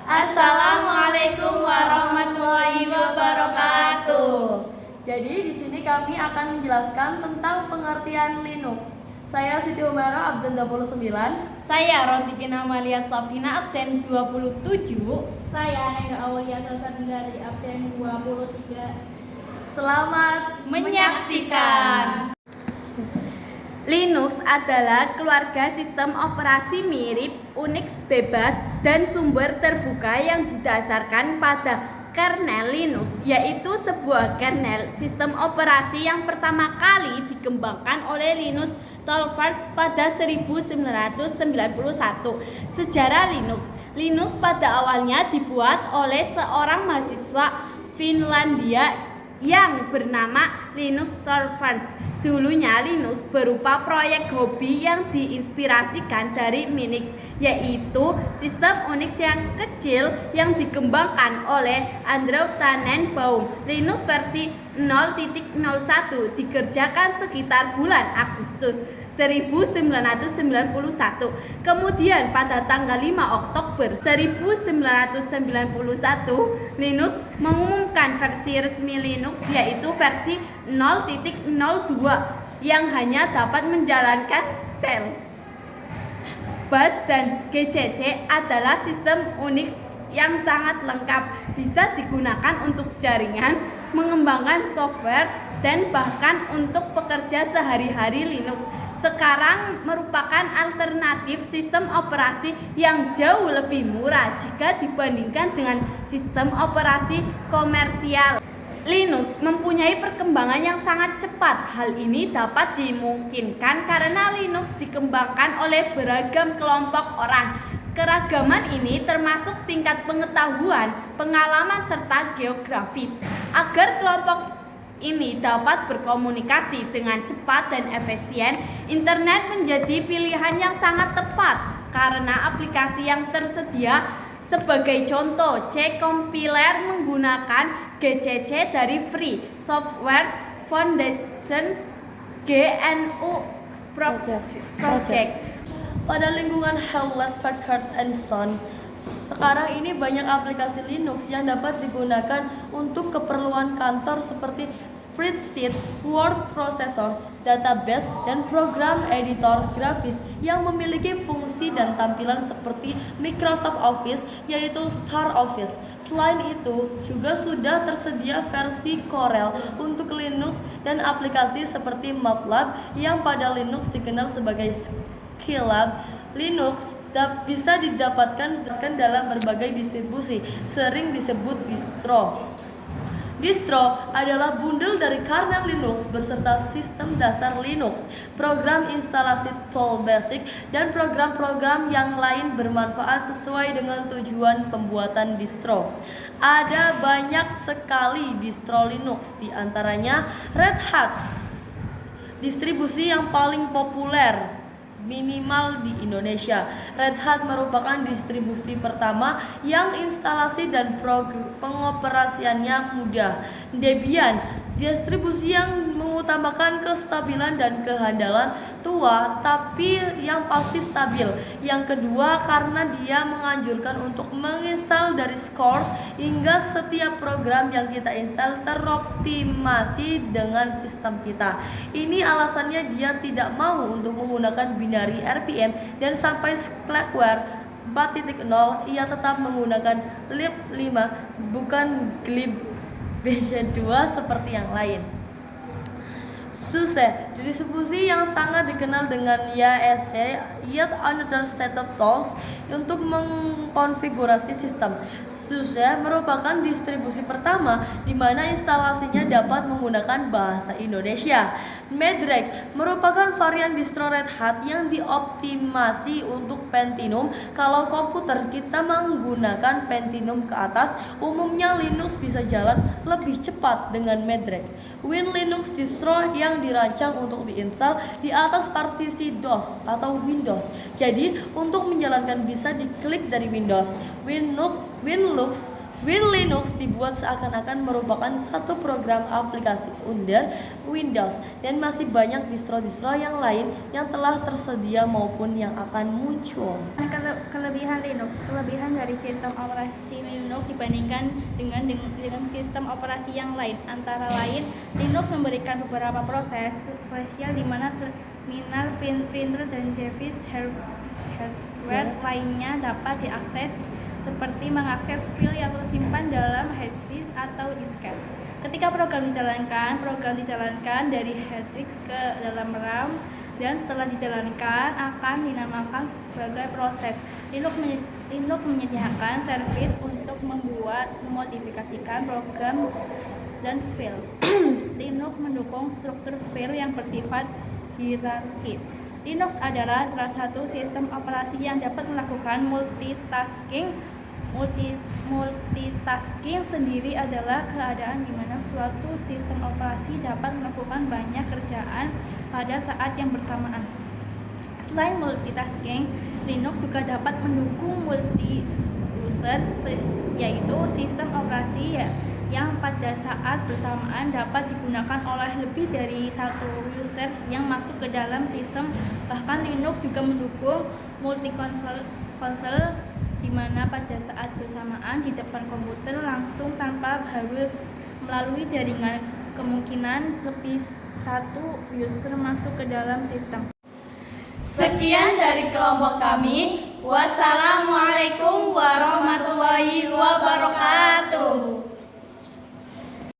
Assalamualaikum warahmatullahi wabarakatuh. Jadi di sini kami akan menjelaskan tentang pengertian Linux. Saya Siti Umara, absen 29. Saya Rotikina Amalia Safina, absen 27. Saya Nengga Aulia Salsabila dari absen 23. Selamat Menyaksikan. Linux adalah keluarga sistem operasi mirip Unix bebas dan sumber terbuka yang didasarkan pada kernel Linux, yaitu sebuah kernel sistem operasi yang pertama kali dikembangkan oleh Linus Torvalds pada 1991. Sejarah Linux pada awalnya dibuat oleh seorang mahasiswa Finlandia yang bernama Linus Torvalds. Dulunya Linux berupa proyek hobi yang diinspirasikan dari Minix, yaitu sistem Unix yang kecil yang dikembangkan oleh Andrew Tannenbaum. Linux versi 0.01 dikerjakan sekitar bulan Agustus 1991. Kemudian pada tanggal 5 Oktober 1991, Linux mengumumkan versi resmi Linux, yaitu versi 0.02 yang hanya dapat menjalankan shell. Bash dan GCC adalah sistem Unix yang sangat lengkap, bisa digunakan untuk jaringan, mengembangkan software, dan bahkan untuk pekerja sehari-hari. Linux sekarang merupakan alternatif sistem operasi yang jauh lebih murah jika dibandingkan dengan sistem operasi komersial. Linux mempunyai perkembangan yang sangat cepat. Hal ini dapat dimungkinkan karena Linux dikembangkan oleh beragam kelompok orang. Keragaman ini termasuk tingkat pengetahuan, pengalaman, serta geografis. Agar kelompok ini dapat berkomunikasi dengan cepat dan efisien, internet menjadi pilihan yang sangat tepat karena aplikasi yang tersedia. Sebagai contoh, C-compiler menggunakan GCC dari Free Software Foundation GNU Project. Pada lingkungan Hewlett-Packard & Son, sekarang ini banyak aplikasi Linux yang dapat digunakan untuk keperluan kantor seperti spreadsheet, word processor, database, dan program editor grafis yang memiliki fungsi dan tampilan seperti Microsoft Office, yaitu Star Office. Selain itu, juga sudah tersedia versi Corel untuk Linux dan aplikasi seperti MATLAB yang pada Linux dikenal sebagai Scilab. Linux bisa didapatkan dalam berbagai distribusi, sering disebut distro. Distro adalah bundel dari kernel Linux beserta sistem dasar Linux, program instalasi tool basic, dan program-program yang lain bermanfaat sesuai dengan tujuan pembuatan distro. Ada banyak sekali distro Linux, di antaranya Red Hat, distribusi yang paling populer minimal di Indonesia. Red Hat merupakan distribusi pertama yang instalasi dan pengoperasiannya mudah. Debian, distribusi yang mengutamakan kestabilan dan kehandalan, tua tapi yang pasti stabil. Yang kedua, karena dia menganjurkan untuk menginstal dari source hingga setiap program yang kita install teroptimasi dengan sistem kita. Ini alasannya dia tidak mau untuk menggunakan binary RPM, dan sampai Slackware 4.0 ia tetap menggunakan lib5 bukan glib version 2 seperti yang lain. SUSE, distribusi yang sangat dikenal dengan YSE, Yet Another Set of Tools, untuk mengkonfigurasi sistem. SUSE merupakan distribusi pertama di mana instalasinya dapat menggunakan bahasa Indonesia. Mandrake merupakan varian distro Red Hat yang dioptimasi untuk Pentium. Kalau komputer kita menggunakan Pentium ke atas, umumnya Linux bisa jalan lebih cepat dengan Mandrake. WinLinux distro yang dirancang untuk diinstal di atas partisi DOS atau Windows. Jadi untuk menjalankan bisa diklik dari Windows. WinLux Win Linux dibuat seakan-akan merupakan satu program aplikasi under Windows dan masih banyak distro-distro yang lain yang telah tersedia maupun yang akan muncul. Kelebihan Linux, kelebihan dari sistem operasi Linux dibandingkan dengan sistem operasi yang lain, antara lain Linux memberikan beberapa proses spesial di mana terminal, printer, dan device hardware lainnya dapat diakses, seperti mengakses file yang tersimpan dalam hard disk atau disket. Ketika program dijalankan dari hard disk ke dalam RAM, dan setelah dijalankan akan dinamakan sebagai proses. Linux menyediakan servis untuk memodifikasikan program dan file. Linux mendukung struktur file yang bersifat hierarki. Linux adalah salah satu sistem operasi yang dapat melakukan multitasking. Multitasking sendiri adalah keadaan di mana suatu sistem operasi dapat melakukan banyak kerjaan pada saat yang bersamaan. Selain multitasking, Linux juga dapat mendukung multi-user, yaitu sistem operasi yang pada saat bersamaan dapat digunakan oleh lebih dari satu user yang masuk ke dalam sistem. Bahkan Linux juga mendukung multi-console, di mana pada saat bersamaan di depan komputer langsung tanpa harus melalui jaringan, kemungkinan lebih satu user masuk ke dalam sistem. Sekian dari kelompok kami. Wassalamualaikum warahmatullahi wabarakatuh.